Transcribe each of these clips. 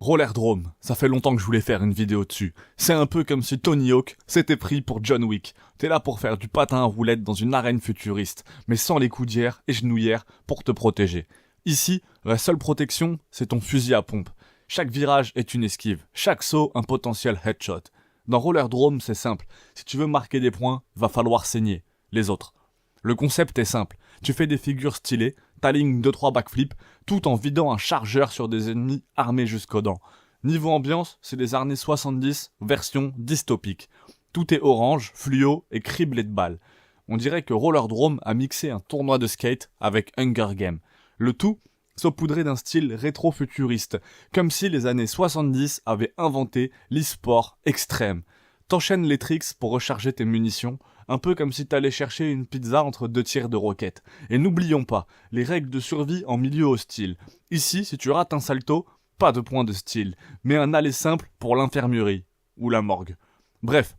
Rollerdrome, ça fait longtemps que je voulais faire une vidéo dessus. C'est un peu comme si Tony Hawk s'était pris pour John Wick. T'es là pour faire du patin à roulettes dans une arène futuriste, mais sans les coudières et genouillères pour te protéger. Ici, la seule protection, c'est ton fusil à pompe. Chaque virage est une esquive, chaque saut un potentiel headshot. Dans Rollerdrome, c'est simple. Si tu veux marquer des points, va falloir saigner les autres. Le concept est simple. Tu fais des figures stylées, t'alignes 2-3 backflips, tout en vidant un chargeur sur des ennemis armés jusqu'aux dents. Niveau ambiance, c'est des années 70, version dystopique. Tout est orange, fluo et criblé de balles. On dirait que Rollerdrome a mixé un tournoi de skate avec Hunger Games. Le tout saupoudré d'un style rétro-futuriste, comme si les années 70 avaient inventé l'e-sport extrême. T'enchaînes les tricks pour recharger tes munitions, un peu comme si t'allais chercher une pizza entre 2 tirs de roquette. Et n'oublions pas, les règles de survie en milieu hostile. Ici, si tu rates un salto, pas de point de style, mais un aller simple pour l'infirmerie, ou la morgue. Bref,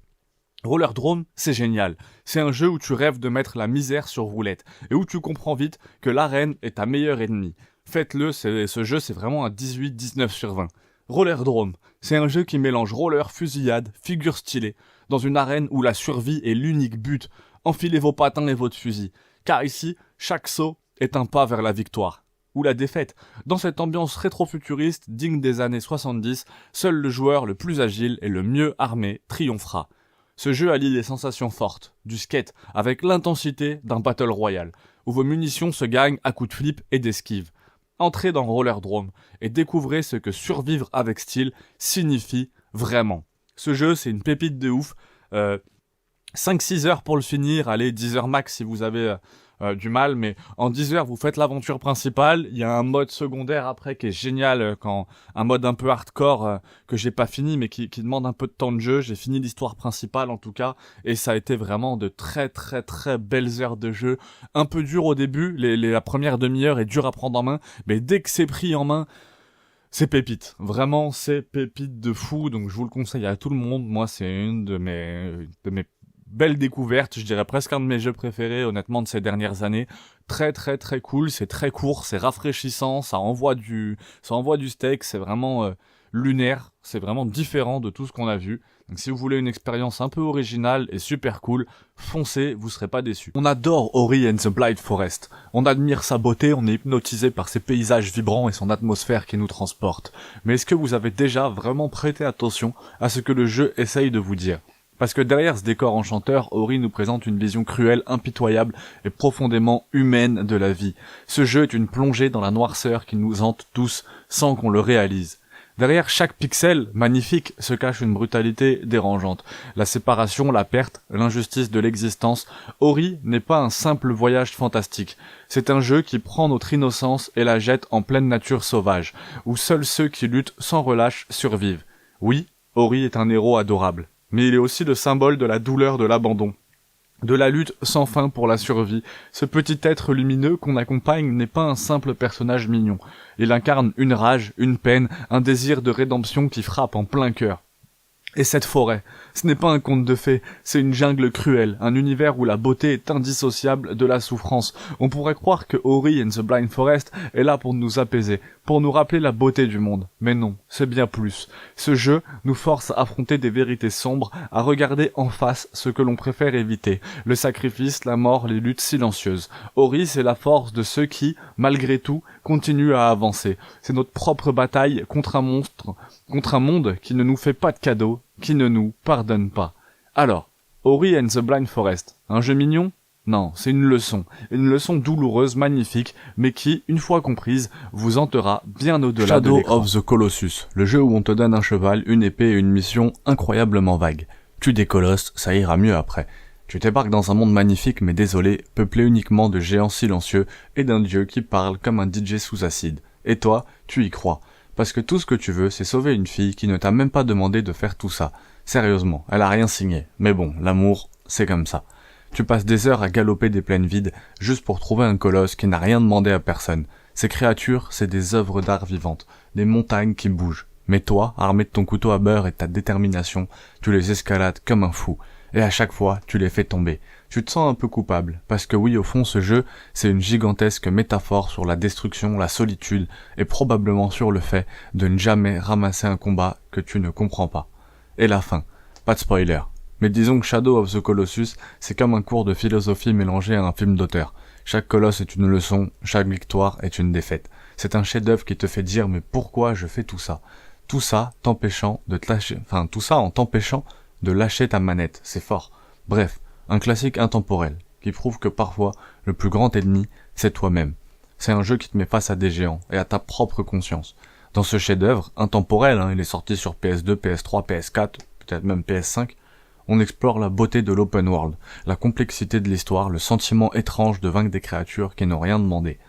Rollerdrome, c'est génial. C'est un jeu où tu rêves de mettre la misère sur roulette, et où tu comprends vite que l'arène est ta meilleure ennemie. Faites-le, ce jeu c'est vraiment un 18-19 sur 20. Rollerdrome, c'est un jeu qui mélange roller, fusillade, figure stylée, dans une arène où la survie est l'unique but. Enfilez vos patins et votre fusil, car ici, chaque saut est un pas vers la victoire, ou la défaite. Dans cette ambiance rétro-futuriste digne des années 70, seul le joueur le plus agile et le mieux armé triomphera. Ce jeu allie les sensations fortes, du skate, avec l'intensité d'un battle royale, où vos munitions se gagnent à coups de flip et d'esquive. Entrez dans Rollerdrome et découvrez ce que survivre avec style signifie vraiment. Ce jeu, c'est une pépite de ouf. 5-6 heures pour le finir, allez, 10 heures max si vous avez du mal, mais en 10 heures, vous faites l'aventure principale. Il y a un mode secondaire après qui est génial, un mode un peu hardcore que j'ai pas fini, mais qui demande un peu de temps de jeu. J'ai fini l'histoire principale en tout cas, et ça a été vraiment de très très très belles heures de jeu. Un peu dur au début, la première demi-heure est dure à prendre en main, mais dès que c'est pris en main, c'est pépite. Vraiment, c'est pépite de fou, donc je vous le conseille à tout le monde. Moi, c'est une de mes belle découverte, je dirais presque un de mes jeux préférés honnêtement de ces dernières années. Très très très cool, c'est très court, c'est rafraîchissant, ça envoie du steak, c'est vraiment lunaire, c'est vraiment différent de tout ce qu'on a vu. Donc si vous voulez une expérience un peu originale et super cool, foncez, vous serez pas déçus. On adore Ori and the Blind Forest. On admire sa beauté, on est hypnotisé par ses paysages vibrants et son atmosphère qui nous transporte. Mais est-ce que vous avez déjà vraiment prêté attention à ce que le jeu essaye de vous dire ? Parce que derrière ce décor enchanteur, Ori nous présente une vision cruelle, impitoyable et profondément humaine de la vie. Ce jeu est une plongée dans la noirceur qui nous hante tous sans qu'on le réalise. Derrière chaque pixel magnifique se cache une brutalité dérangeante. La séparation, la perte, l'injustice de l'existence. Ori n'est pas un simple voyage fantastique. C'est un jeu qui prend notre innocence et la jette en pleine nature sauvage, où seuls ceux qui luttent sans relâche survivent. Oui, Ori est un héros adorable. Mais il est aussi le symbole de la douleur de l'abandon, de la lutte sans fin pour la survie. Ce petit être lumineux qu'on accompagne n'est pas un simple personnage mignon. Il incarne une rage, une peine, un désir de rédemption qui frappe en plein cœur. Et cette forêt, ce n'est pas un conte de fées, c'est une jungle cruelle, un univers où la beauté est indissociable de la souffrance. On pourrait croire que Ori and the Blind Forest est là pour nous apaiser, pour nous rappeler la beauté du monde. Mais non, c'est bien plus. Ce jeu nous force à affronter des vérités sombres, à regarder en face ce que l'on préfère éviter. Le sacrifice, la mort, les luttes silencieuses. Ori, c'est la force de ceux qui, malgré tout, continuent à avancer. C'est notre propre bataille contre un monstre, contre un monde qui ne nous fait pas de cadeaux, qui ne nous pardonne pas. Alors, Ori and the Blind Forest, un jeu mignon ? Non, c'est une leçon douloureuse, magnifique, mais qui, une fois comprise, vous hantera bien au-delà de l'écran. Shadow of the Colossus, le jeu où on te donne un cheval, une épée et une mission incroyablement vague. Tu décolosses, ça ira mieux après. Tu t'embarques dans un monde magnifique mais désolé, peuplé uniquement de géants silencieux et d'un dieu qui parle comme un DJ sous acide. Et toi, tu y crois. Parce que tout ce que tu veux, c'est sauver une fille qui ne t'a même pas demandé de faire tout ça. Sérieusement, elle a rien signé. Mais bon, l'amour, c'est comme ça. Tu passes des heures à galoper des plaines vides, juste pour trouver un colosse qui n'a rien demandé à personne. Ces créatures, c'est des œuvres d'art vivantes, des montagnes qui bougent. Mais toi, armé de ton couteau à beurre et de ta détermination, tu les escalades comme un fou. Et à chaque fois, tu les fais tomber. Tu te sens un peu coupable, parce que oui, au fond, ce jeu, c'est une gigantesque métaphore sur la destruction, la solitude, et probablement sur le fait de ne jamais ramasser un combat que tu ne comprends pas. Et la fin. Pas de spoiler. Mais disons que Shadow of the Colossus, c'est comme un cours de philosophie mélangé à un film d'auteur. Chaque colosse est une leçon, chaque victoire est une défaite. C'est un chef-d'œuvre qui te fait dire mais pourquoi je fais tout ça? Tout ça en t'empêchant de lâcher ta manette, c'est fort. Bref, un classique intemporel, qui prouve que parfois, le plus grand ennemi, c'est toi-même. C'est un jeu qui te met face à des géants, et à ta propre conscience. Dans ce chef-d'œuvre, intemporel, il est sorti sur PS2, PS3, PS4, peut-être même PS5, on explore la beauté de l'open world, la complexité de l'histoire, le sentiment étrange de vaincre des créatures qui n'ont rien demandé.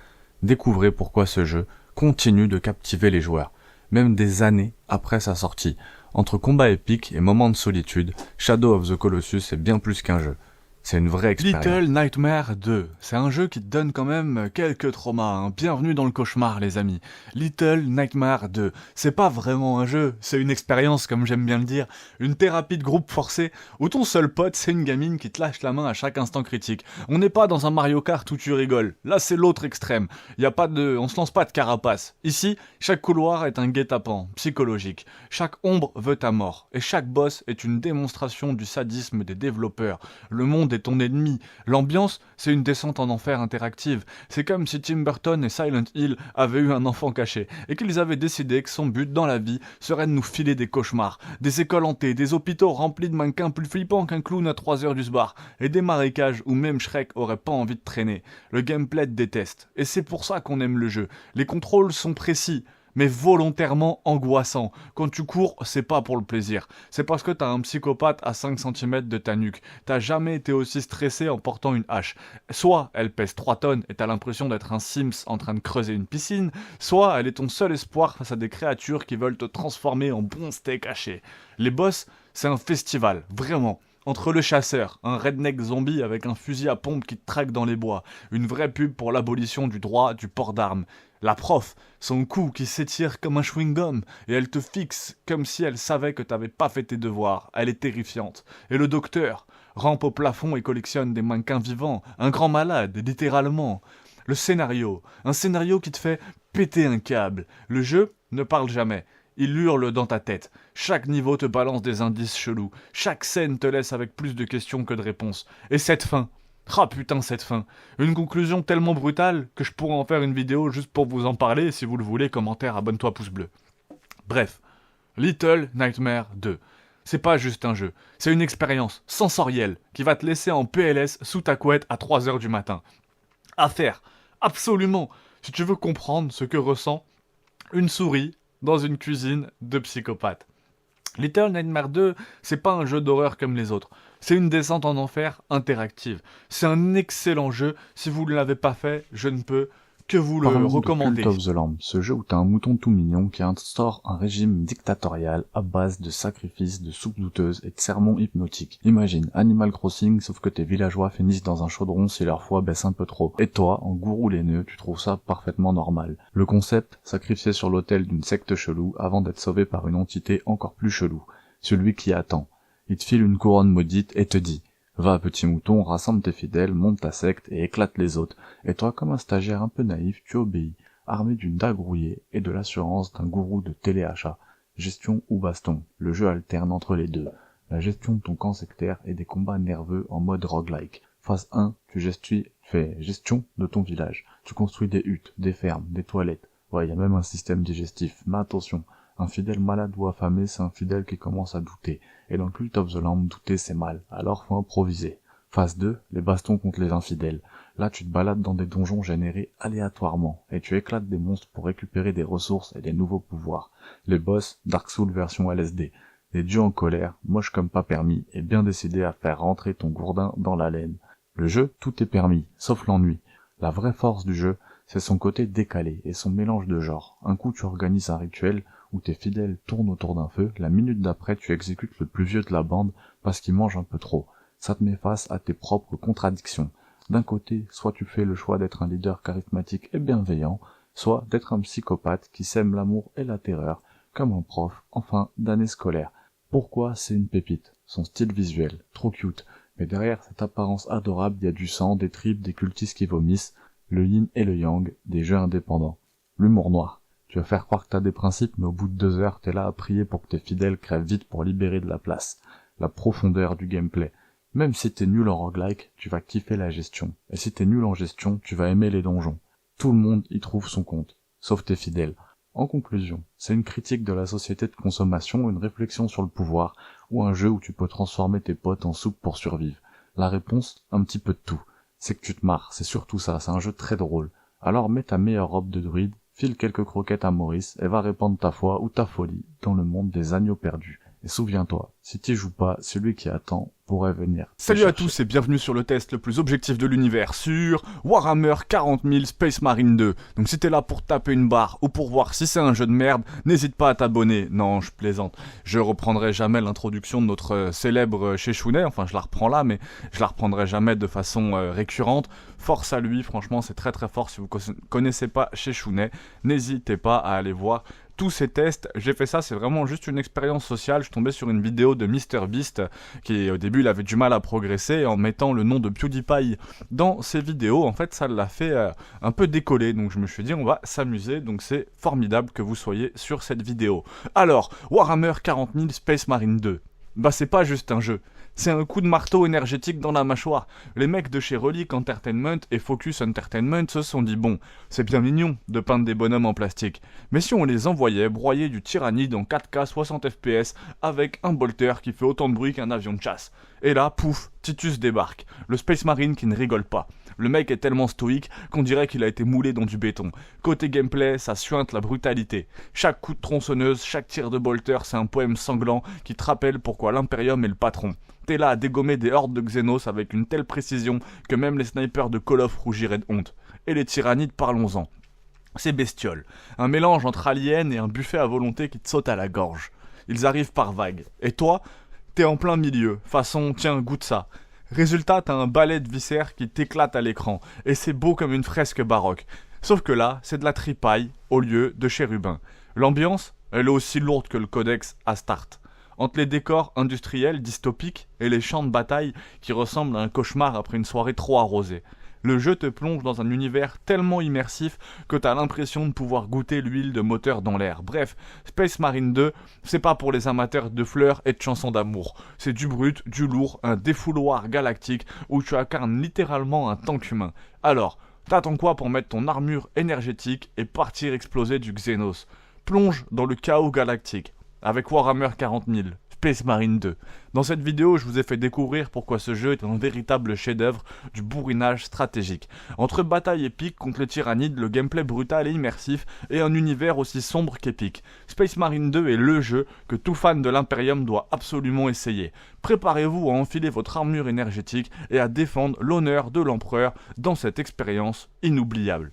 Découvrez pourquoi ce jeu continue de captiver les joueurs, même des années après sa sortie. Entre combats épiques et moments de solitude, Shadow of the Colossus est bien plus qu'un jeu. C'est une vraie expérience. Little Nightmares 2, c'est un jeu qui te donne quand même quelques traumas, Bienvenue dans le cauchemar les amis. Little Nightmares 2, c'est pas vraiment un jeu, c'est une expérience comme j'aime bien le dire, une thérapie de groupe forcée, où ton seul pote c'est une gamine qui te lâche la main à chaque instant critique. On n'est pas dans un Mario Kart où tu rigoles, là c'est l'autre extrême, on se lance pas de carapace. Ici, chaque couloir est un guet-apens, psychologique, chaque ombre veut ta mort, et chaque boss est une démonstration du sadisme des développeurs. Le monde est ton ennemi. L'ambiance, c'est une descente en enfer interactive. C'est comme si Tim Burton et Silent Hill avaient eu un enfant caché, et qu'ils avaient décidé que son but dans la vie serait de nous filer des cauchemars, des écoles hantées, des hôpitaux remplis de mannequins plus flippants qu'un clown à 3 heures du sbar, et des marécages où même Shrek aurait pas envie de traîner. Le gameplay te déteste, et c'est pour ça qu'on aime le jeu. Les contrôles sont précis, mais volontairement angoissant. Quand tu cours, c'est pas pour le plaisir. C'est parce que t'as un psychopathe à 5 cm de ta nuque. T'as jamais été aussi stressé en portant une hache. Soit elle pèse 3 tonnes et t'as l'impression d'être un Sims en train de creuser une piscine, soit elle est ton seul espoir face à des créatures qui veulent te transformer en bon steak haché. Les boss, c'est un festival, vraiment. Entre le chasseur, un redneck zombie avec un fusil à pompe qui te traque dans les bois, une vraie pub pour l'abolition du droit du port d'armes. La prof, son cou qui s'étire comme un chewing-gum, et elle te fixe comme si elle savait que t'avais pas fait tes devoirs. Elle est terrifiante. Et le docteur rampe au plafond et collectionne des mannequins vivants, un grand malade, littéralement. Le scénario, un scénario qui te fait péter un câble. Le jeu ne parle jamais. Il hurle dans ta tête. Chaque niveau te balance des indices chelous. Chaque scène te laisse avec plus de questions que de réponses. Et cette fin. Ah putain, cette fin. Une conclusion tellement brutale que je pourrais en faire une vidéo juste pour vous en parler. Si vous le voulez, commentaire, abonne-toi, pouce bleu. Bref. Little Nightmares 2. C'est pas juste un jeu. C'est une expérience sensorielle qui va te laisser en PLS sous ta couette à 3 heures du matin. À faire. Absolument. Si tu veux comprendre ce que ressent une souris dans une cuisine de psychopathe. Little Nightmares 2, c'est pas un jeu d'horreur comme les autres. C'est une descente en enfer interactive. C'est un excellent jeu. Si vous ne l'avez pas fait, je ne peux que vous le recommander. Cult of the Lamb, ce jeu où t'as un mouton tout mignon qui instaure un régime dictatorial à base de sacrifices, de soupes douteuses et de sermons hypnotiques. Imagine, Animal Crossing, sauf que tes villageois finissent dans un chaudron si leur foi baisse un peu trop. Et toi, en gourou laineux, tu trouves ça parfaitement normal. Le concept, sacrifié sur l'autel d'une secte chelou avant d'être sauvé par une entité encore plus chelou. Celui qui attend. Il te file une couronne maudite et te dit: va, petit mouton, rassemble tes fidèles, monte ta secte et éclate les autres. Et toi, comme un stagiaire un peu naïf, tu obéis, armé d'une dague rouillée et de l'assurance d'un gourou de téléachat. Gestion ou baston, le jeu alterne entre les deux. La gestion de ton camp sectaire et des combats nerveux en mode roguelike. Phase 1, tu fais gestion de ton village. Tu construis des huttes, des fermes, des toilettes. Ouais, il y a même un système digestif. Mais attention, un fidèle malade ou affamé, c'est un fidèle qui commence à douter. Et dans Cult of the Lamb, douter c'est mal, alors faut improviser. Phase 2, les bastons contre les infidèles. Là tu te balades dans des donjons générés aléatoirement, et tu éclates des monstres pour récupérer des ressources et des nouveaux pouvoirs. Les boss, Dark Souls version LSD. Des dieux en colère, moches comme pas permis, et bien décidés à faire rentrer ton gourdin dans la laine. Le jeu, tout est permis, sauf l'ennui. La vraie force du jeu, c'est son côté décalé et son mélange de genres. Un coup tu organises un rituel où tes fidèles tournent autour d'un feu, la minute d'après tu exécutes le plus vieux de la bande parce qu'il mange un peu trop. Ça te met face à tes propres contradictions. D'un côté, soit tu fais le choix d'être un leader charismatique et bienveillant, soit d'être un psychopathe qui sème l'amour et la terreur, comme un prof en fin d'année scolaire. Pourquoi c'est une pépite? Son style visuel, trop cute, Mais derrière cette apparence adorable, il y a du sang, des tripes, des cultistes qui vomissent, le yin et le yang, des jeux indépendants. L'humour noir. Tu vas faire croire que t'as des principes, mais au bout de 2 heures, t'es là à prier pour que tes fidèles crèvent vite pour libérer de la place. La profondeur du gameplay. Même si t'es nul en roguelike, tu vas kiffer la gestion. Et si t'es nul en gestion, tu vas aimer les donjons. Tout le monde y trouve son compte, sauf tes fidèles. En conclusion, c'est une critique de la société de consommation, une réflexion sur le pouvoir, ou un jeu où tu peux transformer tes potes en soupe pour survivre. La réponse, un petit peu de tout. C'est que tu te marres, c'est surtout ça, c'est un jeu très drôle. Alors mets ta meilleure robe de druide, file quelques croquettes à Maurice, et va répandre ta foi ou ta folie dans le monde des agneaux perdus. Et souviens-toi, si t'y joues pas, celui qui attend pourrait venir. Salut à tous et bienvenue sur le test le plus objectif de l'univers sur Warhammer 40 000 Space Marine 2. Donc si t'es là pour taper une barre ou pour voir si c'est un jeu de merde, n'hésite pas à t'abonner. Non, je plaisante. Je reprendrai jamais l'introduction de notre célèbre Sheshounet, enfin je la reprends là, mais je la reprendrai jamais de façon récurrente. Force à lui, franchement c'est très très fort. Si vous connaissez pas Sheshounet, n'hésitez pas à aller voir tous ces tests. J'ai fait ça, c'est vraiment juste une expérience sociale. Je tombais sur une vidéo de MrBeast qui au début il avait du mal à progresser et en mettant le nom de PewDiePie dans ses vidéos, en fait ça l'a fait un peu décoller. Donc je me suis dit on va s'amuser, donc c'est formidable que vous soyez sur cette vidéo. Alors, Warhammer 40 000 Space Marine 2. Bah c'est pas juste un jeu, c'est un coup de marteau énergétique dans la mâchoire. Les mecs de chez Relic Entertainment et Focus Entertainment se sont dit bon, c'est bien mignon de peindre des bonhommes en plastique, mais si on les envoyait broyer du Tyrannide en 4K 60 FPS avec un bolter qui fait autant de bruit qu'un avion de chasse. Et là, pouf, Titus débarque, le Space Marine qui ne rigole pas. Le mec est tellement stoïque qu'on dirait qu'il a été moulé dans du béton. Côté gameplay, ça suinte la brutalité. Chaque coup de tronçonneuse, chaque tir de bolter, c'est un poème sanglant qui te rappelle pourquoi l'Imperium est le patron. T'es là à dégommer des hordes de Xenos avec une telle précision que même les snipers de Call of rougiraient de honte. Et les tyrannides, parlons-en. C'est bestiole. Un mélange entre Alien et un buffet à volonté qui te saute à la gorge. Ils arrivent par vagues. Et toi, t'es en plein milieu. Façon, tiens, goûte ça. Résultat, t'as un balai de viscères qui t'éclate à l'écran, et c'est beau comme une fresque baroque. Sauf que là, c'est de la tripaille au lieu de chérubin. L'ambiance, elle est aussi lourde que le codex Astarte. Entre les décors industriels dystopiques et les champs de bataille qui ressemblent à un cauchemar après une soirée trop arrosée. Le jeu te plonge dans un univers tellement immersif que t'as l'impression de pouvoir goûter l'huile de moteur dans l'air. Bref, Space Marine 2, c'est pas pour les amateurs de fleurs et de chansons d'amour. C'est du brut, du lourd, un défouloir galactique où tu incarnes littéralement un tank humain. Alors, t'attends quoi pour mettre ton armure énergétique et partir exploser du Xenos? Plonge dans le chaos galactique avec Warhammer 40 000. Space Marine 2. Dans cette vidéo, je vous ai fait découvrir pourquoi ce jeu est un véritable chef-d'œuvre du bourrinage stratégique. Entre bataille épique contre les tyrannides, le gameplay brutal et immersif, et un univers aussi sombre qu'épique. Space Marine 2 est le jeu que tout fan de l'Imperium doit absolument essayer. Préparez-vous à enfiler votre armure énergétique et à défendre l'honneur de l'empereur dans cette expérience inoubliable.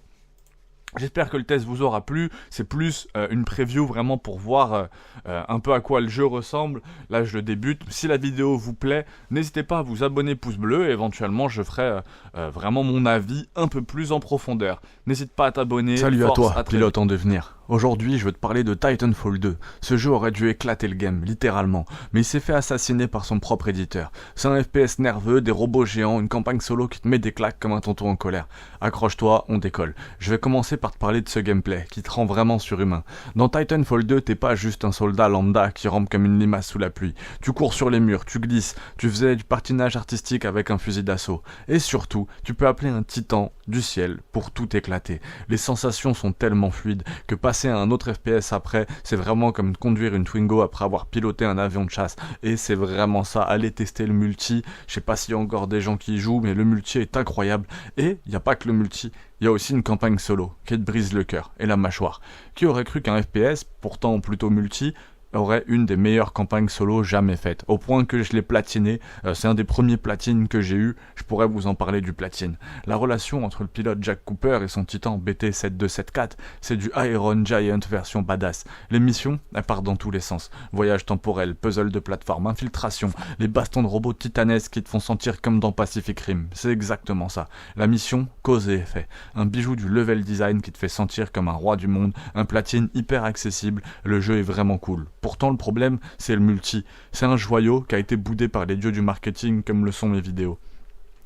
J'espère que le test vous aura plu, c'est plus une preview vraiment pour voir un peu à quoi le jeu ressemble. Là je le débute, si la vidéo vous plaît, n'hésitez pas à vous abonner pouce bleu et éventuellement je ferai vraiment mon avis un peu plus en profondeur. N'hésite pas à t'abonner. Salut à toi, pilote en devenir. Aujourd'hui, je veux te parler de Titanfall 2. Ce jeu aurait dû éclater le game, littéralement, mais il s'est fait assassiner par son propre éditeur. C'est un FPS nerveux, des robots géants, une campagne solo qui te met des claques comme un tonton en colère. Accroche-toi, on décolle. Je vais commencer par te parler de ce gameplay, qui te rend vraiment surhumain. Dans Titanfall 2, t'es pas juste un soldat lambda qui rampe comme une limace sous la pluie. Tu cours sur les murs, tu glisses, tu faisais du patinage artistique avec un fusil d'assaut. Et surtout, tu peux appeler un titan du ciel pour tout éclater. Les sensations sont tellement fluides que passer à un autre FPS après, c'est vraiment comme conduire une Twingo après avoir piloté un avion de chasse. Et c'est vraiment ça, allez tester le multi. Je sais pas s'il y a encore des gens qui y jouent, mais le multi est incroyable. Et il n'y a pas que le multi, il y a aussi une campagne solo qui te brise le cœur et la mâchoire. Qui aurait cru qu'un FPS, pourtant plutôt multi, aurait une des meilleures campagnes solo jamais faites, au point que je l'ai platiné, c'est un des premiers platines que j'ai eu, je pourrais vous en parler du platine. La relation entre le pilote Jack Cooper et son titan BT-7274, c'est du Iron Giant version badass. Les missions, elles partent dans tous les sens, voyage temporel, puzzle de plateforme, infiltration, les bastons de robots titanesques qui te font sentir comme dans Pacific Rim, c'est exactement ça. La mission, cause et effet, un bijou du level design qui te fait sentir comme un roi du monde, un platine hyper accessible, le jeu est vraiment cool. Pourtant le problème c'est le multi. C'est un joyau qui a été boudé par les dieux du marketing comme le sont mes vidéos.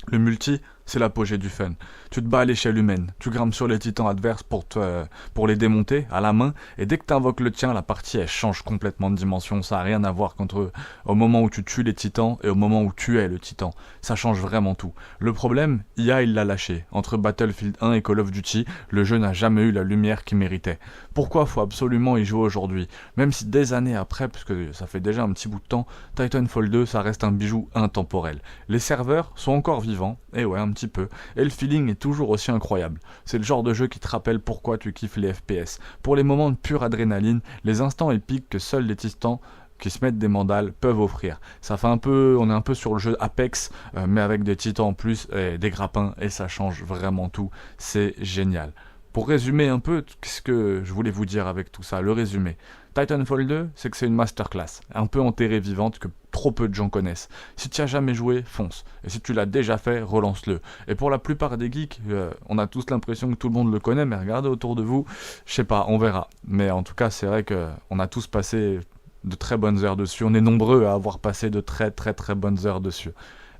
Le multi, c'est l'apogée du fun. Tu te bats à l'échelle humaine, tu grimpes sur les titans adverses pour les démonter à la main, et dès que tu invoques le tien, la partie elle change complètement de dimension. Ça n'a rien à voir au moment où tu tues les titans et au moment où tu es le titan. Ça change vraiment tout. Le problème, IA il l'a lâché. Entre Battlefield 1 et Call of Duty, le jeu n'a jamais eu la lumière qu'il méritait. Pourquoi faut absolument y jouer aujourd'hui? Même si des années après, puisque ça fait déjà un petit bout de temps, Titanfall 2 ça reste un bijou intemporel. Les serveurs sont encore vivants, et ouais un petit peu, et le feeling est toujours aussi incroyable. C'est le genre de jeu qui te rappelle pourquoi tu kiffes les FPS. Pour les moments de pure adrénaline, les instants épiques que seuls les titans qui se mettent des mandales peuvent offrir. Ça fait on est un peu sur le jeu Apex, mais avec des titans en plus, et des grappins, et ça change vraiment tout. C'est génial. Pour résumer un peu, qu'est-ce que je voulais vous dire avec tout ça, le résumé. Titanfall 2, c'est que c'est une masterclass, un peu enterrée vivante que trop peu de gens connaissent. Si tu as jamais joué, fonce. Et si tu l'as déjà fait, relance-le. Et pour la plupart des geeks, on a tous l'impression que tout le monde le connaît, mais regardez autour de vous, je sais pas, on verra. Mais en tout cas, c'est vrai qu'on a tous passé de très bonnes heures dessus. On est nombreux à avoir passé de très très très bonnes heures dessus.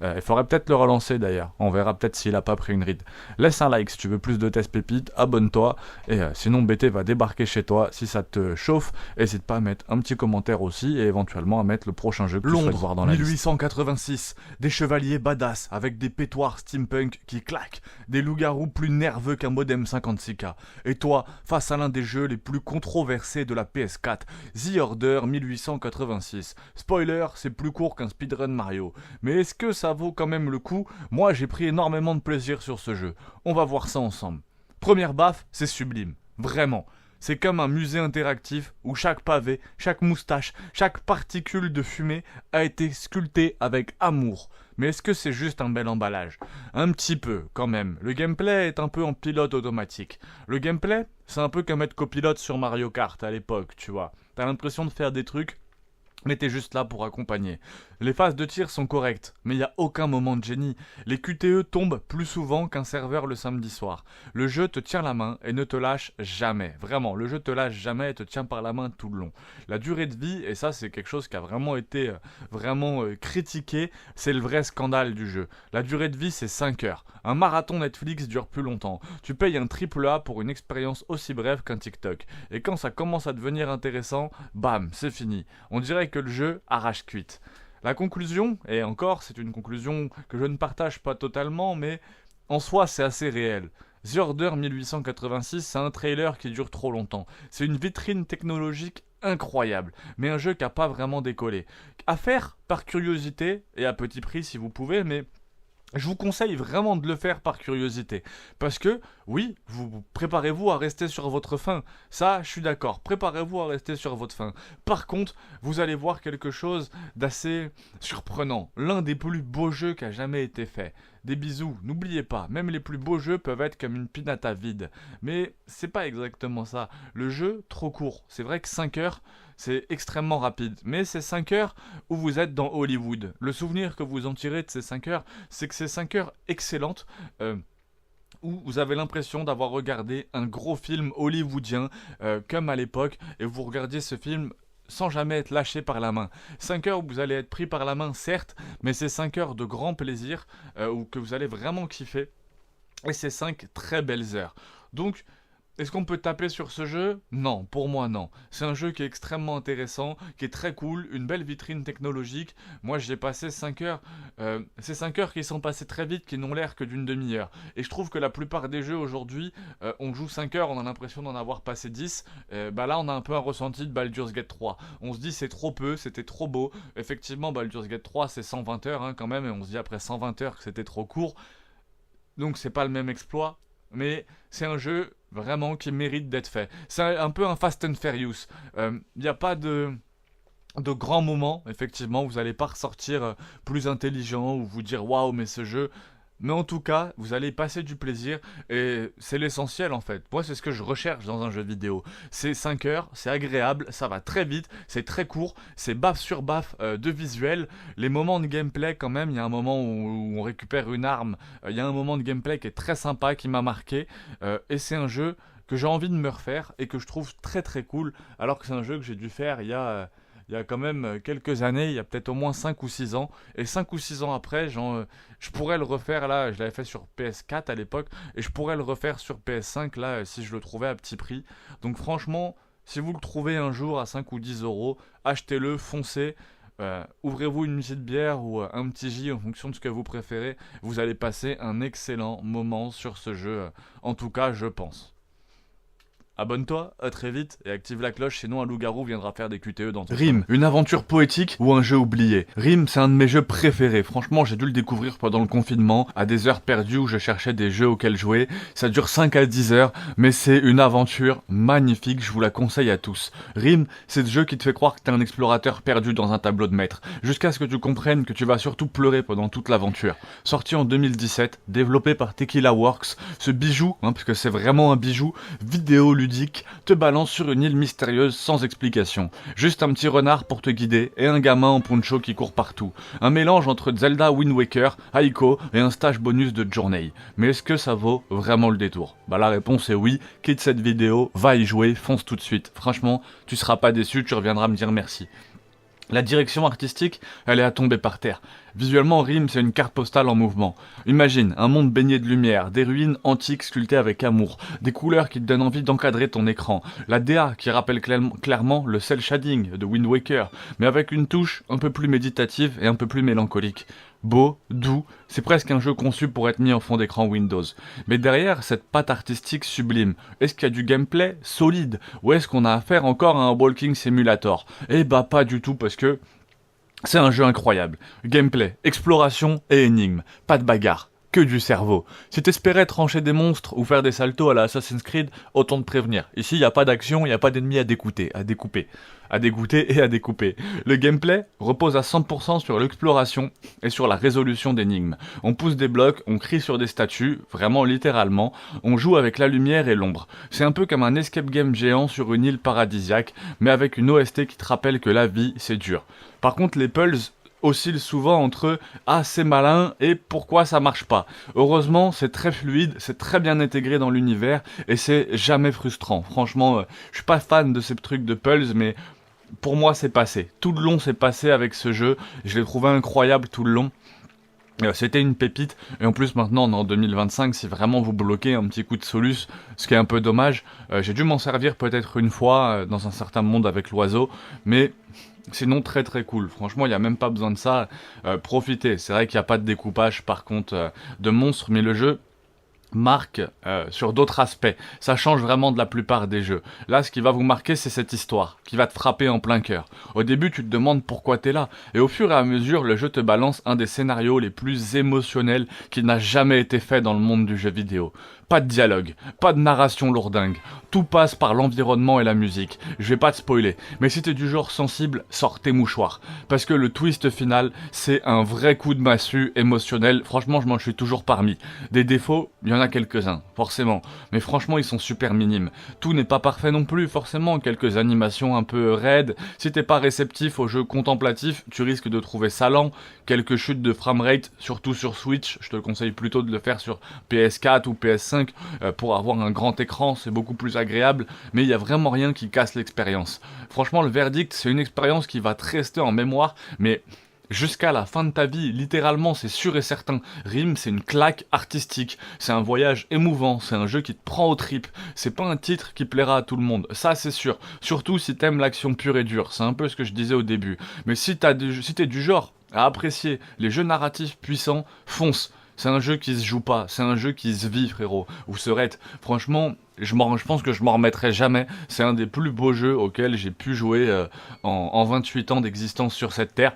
Il faudrait peut-être le relancer d'ailleurs, on verra peut-être s'il a pas pris une ride. Laisse un like si tu veux plus de tests pépites, abonne-toi, et sinon BT va débarquer chez toi si ça te chauffe. N'hésite pas à mettre un petit commentaire aussi, et éventuellement à mettre le prochain jeu que tu souhaites voir dans la liste. 1886, des chevaliers badass avec des pétoirs steampunk qui claquent, des loups-garous plus nerveux qu'un modem 56K, et toi, face à l'un des jeux les plus controversés de la PS4, The Order 1886. Spoiler, c'est plus court qu'un speedrun Mario, mais est-ce que ça vaut quand même le coup? Moi j'ai pris énormément de plaisir sur ce jeu. On va voir ça ensemble. Première baffe, c'est sublime. Vraiment. C'est comme un musée interactif où chaque pavé, chaque moustache, chaque particule de fumée a été sculptée avec amour. Mais est-ce que c'est juste un bel emballage? Un petit peu, quand même. Le gameplay est un peu en pilote automatique. Le gameplay, c'est un peu comme être copilote sur Mario Kart à l'époque, tu vois. T'as l'impression de faire des trucs, mais t'es juste là pour accompagner. Les phases de tir sont correctes, mais il n'y a aucun moment de génie. Les QTE tombent plus souvent qu'un serveur le samedi soir. Le jeu te tient la main et ne te lâche jamais. Vraiment, le jeu te lâche jamais et te tient par la main tout le long. La durée de vie, et ça c'est quelque chose qui a vraiment été critiqué, c'est le vrai scandale du jeu. La durée de vie c'est 5 heures. Un marathon Netflix dure plus longtemps. Tu payes un AAA pour une expérience aussi brève qu'un TikTok. Et quand ça commence à devenir intéressant, bam, c'est fini. On dirait que le jeu arrache cuite. La conclusion, et encore c'est une conclusion que je ne partage pas totalement, mais en soi c'est assez réel. The Order 1886, c'est un trailer qui dure trop longtemps. C'est une vitrine technologique incroyable, mais un jeu qui n'a pas vraiment décollé. À faire par curiosité, et à petit prix si vous pouvez, mais je vous conseille vraiment de le faire par curiosité. Parce que, oui, vous préparez-vous à rester sur votre faim. Ça, je suis d'accord. Préparez-vous à rester sur votre faim. Par contre, vous allez voir quelque chose d'assez surprenant. L'un des plus beaux jeux qui a jamais été fait. Des bisous, n'oubliez pas, même les plus beaux jeux peuvent être comme une pinata vide. Mais c'est pas exactement ça. Le jeu, trop court. C'est vrai que 5 heures, c'est extrêmement rapide. Mais c'est 5 heures où vous êtes dans Hollywood. Le souvenir que vous en tirez de ces 5 heures, c'est que c'est 5 heures excellentes. Où vous avez l'impression d'avoir regardé un gros film hollywoodien, comme à l'époque, et vous regardiez ce film sans jamais être lâché par la main. 5 heures où vous allez être pris par la main, certes, mais c'est 5 heures de grand plaisir, où que vous allez vraiment kiffer, et c'est 5 très belles heures. Donc, est-ce qu'on peut taper sur ce jeu? Non, pour moi non. C'est un jeu qui est extrêmement intéressant, qui est très cool, une belle vitrine technologique. Moi j'ai passé 5 heures, ces 5 heures qui sont passées très vite, qui n'ont l'air que d'une demi-heure. Et je trouve que la plupart des jeux aujourd'hui, on joue 5 heures, on a l'impression d'en avoir passé 10. Là on a un peu un ressenti de Baldur's Gate 3. On se dit c'est trop peu, c'était trop beau. Effectivement Baldur's Gate 3 c'est 120 heures quand même, et on se dit après 120 heures que c'était trop court. Donc c'est pas le même exploit. Mais c'est un jeu vraiment qui mérite d'être fait. C'est un peu un Fast and Furious. Il n'y a pas de grands moments, effectivement. Vous n'allez pas ressortir plus intelligent ou vous dire waouh, mais ce jeu. Mais en tout cas, vous allez passer du plaisir et c'est l'essentiel en fait. Moi, c'est ce que je recherche dans un jeu vidéo. C'est 5 heures, c'est agréable, ça va très vite, c'est très court, c'est baffe sur baffe de visuel. Les moments de gameplay quand même, il y a un moment où on récupère une arme, il y a un moment de gameplay qui est très sympa, qui m'a marqué. Et c'est un jeu que j'ai envie de me refaire et que je trouve très très cool, alors que c'est un jeu que j'ai dû faire il y a il y a quand même quelques années, il y a peut-être au moins 5 ou 6 ans. Et 5 ou 6 ans après, je pourrais le refaire là, je l'avais fait sur PS4 à l'époque, et je pourrais le refaire sur PS5 là, si je le trouvais à petit prix. Donc franchement, si vous le trouvez un jour à 5 ou 10 euros, achetez-le, foncez. Ouvrez-vous une petite bière ou un petit J en fonction de ce que vous préférez. Vous allez passer un excellent moment sur ce jeu. En tout cas, je pense. Abonne-toi, à très vite, et active la cloche, sinon un loup-garou viendra faire des QTE dans ton Rime, une aventure poétique ou un jeu oublié. Rime, c'est un de mes jeux préférés. Franchement, j'ai dû le découvrir pendant le confinement, à des heures perdues où je cherchais des jeux auxquels jouer. Ça dure 5 à 10 heures, mais c'est une aventure magnifique, je vous la conseille à tous. Rime, c'est ce jeu qui te fait croire que t'es un explorateur perdu dans un tableau de maître, jusqu'à ce que tu comprennes que tu vas surtout pleurer pendant toute l'aventure. Sorti en 2017, développé par Tequila Works, ce bijou, parce que c'est vraiment un bijou, vidéo ludique, te balance sur une île mystérieuse sans explication. Juste un petit renard pour te guider et un gamin en poncho qui court partout. Un mélange entre Zelda Wind Waker, Aiko et un stage bonus de Journey. Mais est-ce que ça vaut vraiment le détour? La réponse est oui. Quitte cette vidéo, va y jouer, fonce tout de suite. Franchement, tu seras pas déçu, tu reviendras me dire merci. La direction artistique, elle est à tomber par terre. Visuellement, Rime, c'est une carte postale en mouvement. Imagine un monde baigné de lumière, des ruines antiques sculptées avec amour, des couleurs qui te donnent envie d'encadrer ton écran, la DA qui rappelle clairement le cel shading de Wind Waker, mais avec une touche un peu plus méditative et un peu plus mélancolique. Beau, doux, c'est presque un jeu conçu pour être mis en fond d'écran Windows. Mais derrière cette patte artistique sublime, est-ce qu'il y a du gameplay solide? Ou est-ce qu'on a affaire encore à un walking simulator? Eh bah pas du tout, parce que c'est un jeu incroyable. Gameplay, exploration et énigmes. Pas de bagarre, que du cerveau. Si t'espérais trancher des monstres ou faire des saltos à la Assassin's Creed, autant te prévenir. Ici, il n'y a pas d'action, il n'y a pas d'ennemis à dégoûter. Le gameplay repose à 100% sur l'exploration et sur la résolution d'énigmes. On pousse des blocs, on crie sur des statues, vraiment littéralement, on joue avec la lumière et l'ombre. C'est un peu comme un escape game géant sur une île paradisiaque, mais avec une OST qui te rappelle que la vie, c'est dur. Par contre, les puzzles oscille souvent entre « Ah, c'est malin » et « Pourquoi ça marche pas ?» Heureusement, c'est très fluide, c'est très bien intégré dans l'univers et c'est jamais frustrant. Franchement, je suis pas fan de ces trucs de puzzles, mais pour moi, c'est passé. Tout le long, c'est passé avec ce jeu. Je l'ai trouvé incroyable tout le long. C'était une pépite, et en plus maintenant on est en 2025, si vraiment vous bloquez un petit coup de solus, ce qui est un peu dommage, j'ai dû m'en servir peut-être une fois dans un certain monde avec l'oiseau, mais sinon très très cool, franchement il n'y a même pas besoin de ça, profitez, c'est vrai qu'il n'y a pas de découpage par contre de monstres, mais le jeu marque sur d'autres aspects. Ça change vraiment de la plupart des jeux. Là, ce qui va vous marquer, c'est cette histoire, qui va te frapper en plein cœur. Au début, tu te demandes pourquoi t'es là, et au fur et à mesure, le jeu te balance un des scénarios les plus émotionnels qui n'a jamais été fait dans le monde du jeu vidéo. Pas de dialogue, pas de narration lourdingue, tout passe par l'environnement et la musique. Je vais pas te spoiler, mais si t'es du genre sensible, sors tes mouchoirs. Parce que le twist final, c'est un vrai coup de massue émotionnel. Franchement, je m'en suis toujours parmi. Des défauts, il y en a quelques-uns, forcément. Mais franchement, ils sont super minimes. Tout n'est pas parfait non plus, forcément. Quelques animations un peu raides. Si t'es pas réceptif aux jeux contemplatifs, tu risques de trouver ça lent. Quelques chutes de framerate, surtout sur Switch. Je te conseille plutôt de le faire sur PS4 ou PS5 pour avoir un grand écran, c'est beaucoup plus agréable, mais il n'y a vraiment rien qui casse l'expérience. Franchement, le verdict, c'est une expérience qui va te rester en mémoire, mais jusqu'à la fin de ta vie, littéralement, c'est sûr et certain. Rime, c'est une claque artistique, c'est un voyage émouvant, c'est un jeu qui te prend aux tripes, c'est pas un titre qui plaira à tout le monde, ça c'est sûr, surtout si t'aimes l'action pure et dure, c'est un peu ce que je disais au début, mais si t'es du genre à apprécier les jeux narratifs puissants, fonce. C'est un jeu qui se joue pas, c'est un jeu qui se vit, frérot, ou serait. Franchement, je pense que je m'en remettrai jamais. C'est un des plus beaux jeux auxquels j'ai pu jouer en 28 ans d'existence sur cette terre.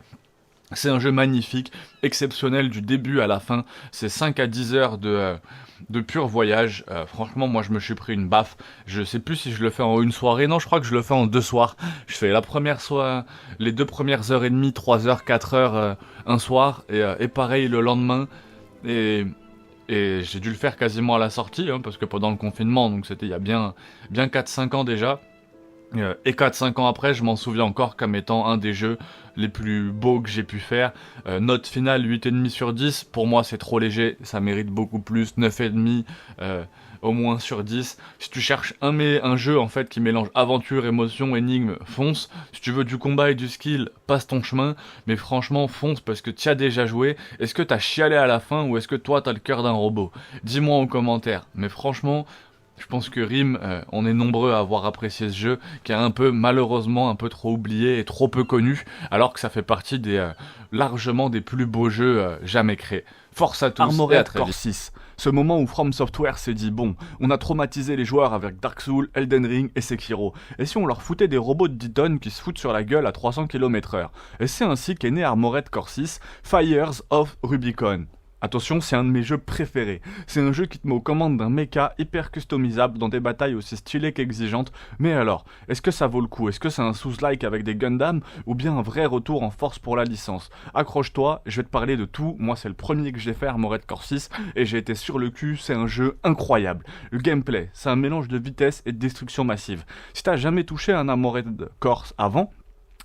C'est un jeu magnifique, exceptionnel du début à la fin. C'est 5 à 10 heures de pur voyage. Franchement, moi, je me suis pris une baffe. Je sais plus si je le fais en une soirée. Non, je crois que je le fais en 2 soirs. Je fais les 2 premières heures et demie, 3 heures, 4 heures un soir. Et pareil le lendemain. Et j'ai dû le faire quasiment à la sortie, parce que pendant le confinement, donc c'était il y a bien 4-5 ans déjà. Et 4-5 ans après, je m'en souviens encore comme étant un des jeux les plus beaux que j'ai pu faire. Note finale 8,5 sur 10, pour moi c'est trop léger, ça mérite beaucoup plus, 9,5. au moins sur 10. Si tu cherches un jeu en fait qui mélange aventure, émotion, énigme, fonce. Si tu veux du combat et du skill, passe ton chemin. Mais franchement, fonce parce que tu as déjà joué. Est-ce que t'as chialé à la fin ou est-ce que toi t'as le cœur d'un robot? Dis-moi en commentaire. Mais franchement, je pense que Rim, on est nombreux à avoir apprécié ce jeu, qui est un peu, malheureusement, un peu trop oublié et trop peu connu, alors que ça fait partie largement des plus beaux jeux jamais créés. Force à tous et à Armored très Core vite. 6. Ce moment où From Software s'est dit bon, on a traumatisé les joueurs avec Dark Souls, Elden Ring et Sekiro. Et si on leur foutait des robots de 10 tonnes qui se foutent sur la gueule à 300 km/h? Et c'est ainsi qu'est né Armored Core 6, Fires of Rubicon. Attention, c'est un de mes jeux préférés. C'est un jeu qui te met aux commandes d'un mecha hyper customisable dans des batailles aussi stylées qu'exigeantes. Mais alors, est-ce que ça vaut le coup? Est-ce que c'est un Souls-like avec des Gundam ou bien un vrai retour en force pour la licence? Accroche-toi, je vais te parler de tout. Moi, c'est le premier que j'ai fait, Armored Core 6, et j'ai été sur le cul, c'est un jeu incroyable. Le gameplay, c'est un mélange de vitesse et de destruction massive. Si t'as jamais touché un Armored Core avant,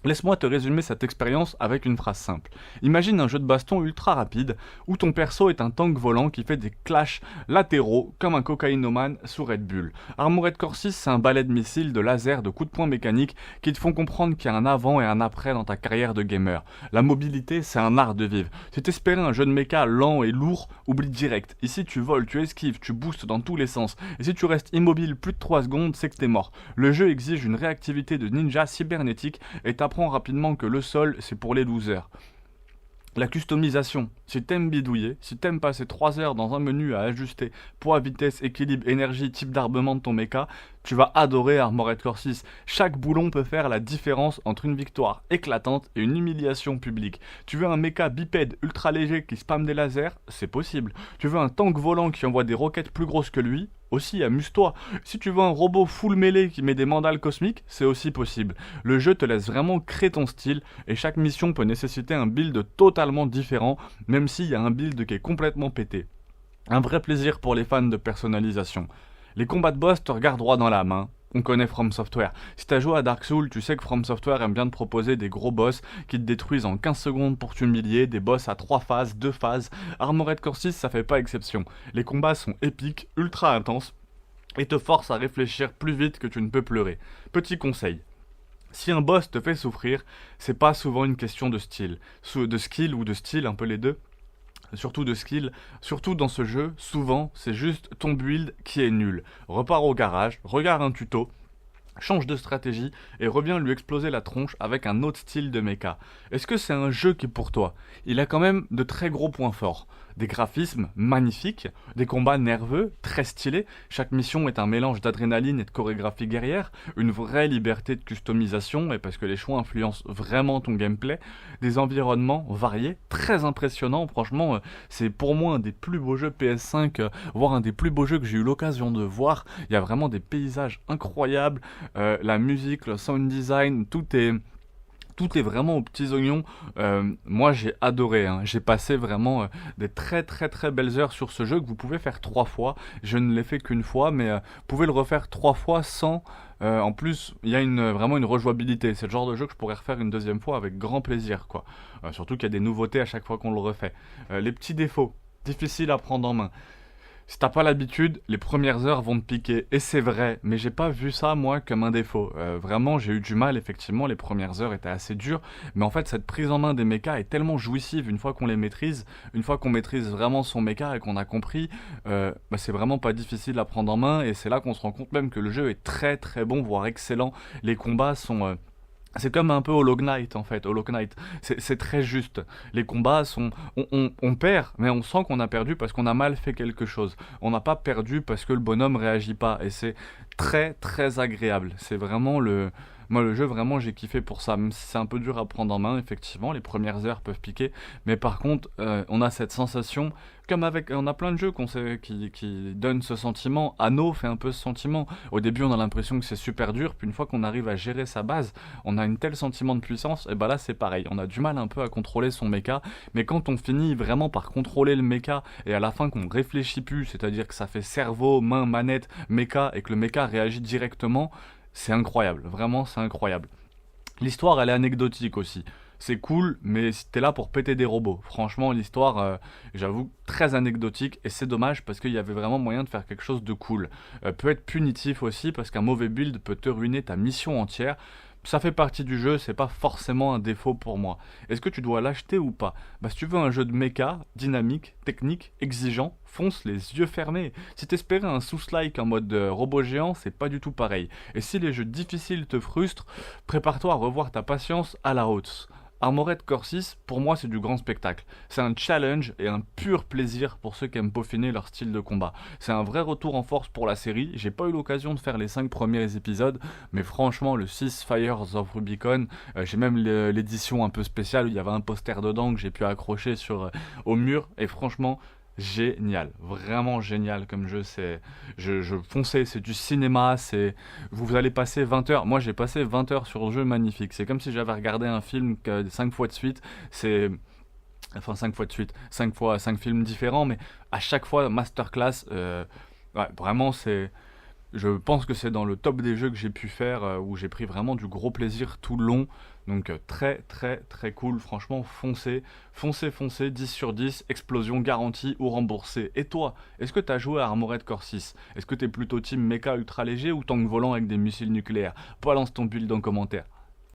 laisse-moi te résumer cette expérience avec une phrase simple. Imagine un jeu de baston ultra rapide où ton perso est un tank volant qui fait des clashs latéraux comme un cocaïnomane sous Red Bull. Armored Core 6, c'est un balai de missiles, de lasers, de coups de poing mécaniques qui te font comprendre qu'il y a un avant et un après dans ta carrière de gamer. La mobilité, c'est un art de vivre. Si t'espérais un jeu de méca lent et lourd, oublie direct. Ici, tu voles, tu esquives, tu boostes dans tous les sens. Et si tu restes immobile plus de 3 secondes, c'est que t'es mort. Le jeu exige une réactivité de ninja cybernétique et t'apprends rapidement que le sol, c'est pour les losers. La customisation, si t'aimes bidouiller, si t'aimes passer 3 heures dans un menu à ajuster poids, vitesse, équilibre, énergie, type d'armement de ton mecha, tu vas adorer Armored Core 6. Chaque boulon peut faire la différence entre une victoire éclatante et une humiliation publique. Tu veux un mecha bipède ultra léger qui spamme des lasers? C'est possible. Tu veux un tank volant qui envoie des roquettes plus grosses que lui? Aussi, amuse-toi. Si tu veux un robot full mêlée qui met des mandales cosmiques, c'est aussi possible. Le jeu te laisse vraiment créer ton style et chaque mission peut nécessiter un build totalement différent, même s'il y a un build qui est complètement pété. Un vrai plaisir pour les fans de personnalisation. Les combats de boss te regardent droit dans la main. On connaît From Software. Si t'as joué à Dark Souls, tu sais que From Software aime bien te proposer des gros boss qui te détruisent en 15 secondes pour t'humilier, des boss à 3 phases, 2 phases. Armored Core 6, ça fait pas exception. Les combats sont épiques, ultra intenses, et te forcent à réfléchir plus vite que tu ne peux pleurer. Petit conseil. Si un boss te fait souffrir, c'est pas souvent une question de style. De skill ou de style, un peu les deux. Surtout de skill, surtout dans ce jeu, souvent c'est juste ton build qui est nul. Repars au garage, regarde un tuto, change de stratégie et reviens lui exploser la tronche avec un autre style de mecha. Est-ce que c'est un jeu qui est pour toi? Il a quand même de très gros points forts. Des graphismes magnifiques, des combats nerveux, très stylés. Chaque mission est un mélange d'adrénaline et de chorégraphie guerrière, une vraie liberté de customisation, et parce que les choix influencent vraiment ton gameplay. Des environnements variés, très impressionnants. Franchement, c'est pour moi un des plus beaux jeux PS5, voire un des plus beaux jeux que j'ai eu l'occasion de voir. Il y a vraiment des paysages incroyables, la musique, le sound design, tout est vraiment aux petits oignons. Moi j'ai adoré, hein. J'ai passé vraiment des très très très belles heures sur ce jeu que vous pouvez faire 3 fois. Je ne l'ai fait qu'une fois, mais vous pouvez le refaire 3 fois sans... en plus, il y a vraiment une rejouabilité. C'est le genre de jeu que je pourrais refaire une deuxième fois avec grand plaisir, quoi. Surtout qu'il y a des nouveautés à chaque fois qu'on le refait. Les petits défauts, difficiles à prendre en main. Si t'as pas l'habitude, les premières heures vont te piquer. Et c'est vrai, mais j'ai pas vu ça, moi, comme un défaut. Vraiment, j'ai eu du mal, effectivement, les premières heures étaient assez dures. Mais en fait, cette prise en main des mechas est tellement jouissive une fois qu'on les maîtrise. Une fois qu'on maîtrise vraiment son mecha et qu'on a compris, c'est vraiment pas difficile à prendre en main. Et c'est là qu'on se rend compte même que le jeu est très très bon, voire excellent. Les combats sont... c'est comme un peu Hollow Knight en fait, Hollow Knight. C'est très juste. Les combats sont... On perd, mais on sent qu'on a perdu parce qu'on a mal fait quelque chose. On n'a pas perdu parce que le bonhomme réagit pas. Et c'est très très agréable. C'est vraiment le... Moi, le jeu, vraiment, j'ai kiffé pour ça. Même si c'est un peu dur à prendre en main, effectivement, les premières heures peuvent piquer. Mais par contre, on a cette sensation, comme avec... On a plein de jeux qui donnent ce sentiment. Anno fait un peu ce sentiment. Au début, on a l'impression que c'est super dur. Puis une fois qu'on arrive à gérer sa base, on a un tel sentiment de puissance. Et bah là, c'est pareil. On a du mal un peu à contrôler son mecha. Mais quand on finit vraiment par contrôler le mecha, et à la fin qu'on réfléchit plus, c'est-à-dire que ça fait cerveau, main, manette, mecha, et que le mecha réagit directement... C'est incroyable, vraiment c'est incroyable. L'histoire elle est anecdotique aussi. c'est cool, mais t'es là pour péter des robots. Franchement, l'histoire, j'avoue, très anecdotique, et c'est dommage parce qu'il y avait vraiment moyen de faire quelque chose de cool. Peut être punitif aussi parce qu'un mauvais build peut te ruiner ta mission entière. Ça fait partie du jeu, c'est pas forcément un défaut pour moi. Est-ce que tu dois l'acheter ou pas? Bah si tu veux un jeu de méca, dynamique, technique, exigeant, fonce les yeux fermés. Si t'espérais un sous-like en mode robot géant, c'est pas du tout pareil. Et si les jeux difficiles te frustrent, prépare-toi à revoir ta patience à la hausse. Armored Core 6, pour moi, c'est du grand spectacle. C'est un challenge et un pur plaisir pour ceux qui aiment peaufiner leur style de combat. C'est un vrai retour en force pour la série. J'ai pas eu l'occasion de faire les 5 premiers épisodes, mais franchement, le 6 Fires of Rubicon, j'ai même l'édition un peu spéciale où il y avait un poster dedans que j'ai pu accrocher au mur, et franchement, génial, vraiment génial comme jeu. Foncez, c'est du cinéma, vous allez passer 20 heures. Moi j'ai passé 20 heures sur un jeu magnifique, c'est comme si j'avais regardé un film 5 fois de suite. Enfin 5 fois de suite, 5 films différents, mais à chaque fois masterclass. Ouais, vraiment je pense que c'est dans le top des jeux que j'ai pu faire, où j'ai pris vraiment du gros plaisir tout le long. Donc très très très cool, franchement foncez, 10 sur 10, explosion garantie ou remboursée. Et toi, est-ce que t'as joué à Armored Core 6? Est-ce que t'es plutôt team mecha ultra léger ou tank volant avec des missiles nucléaires? Balance ton build en commentaire.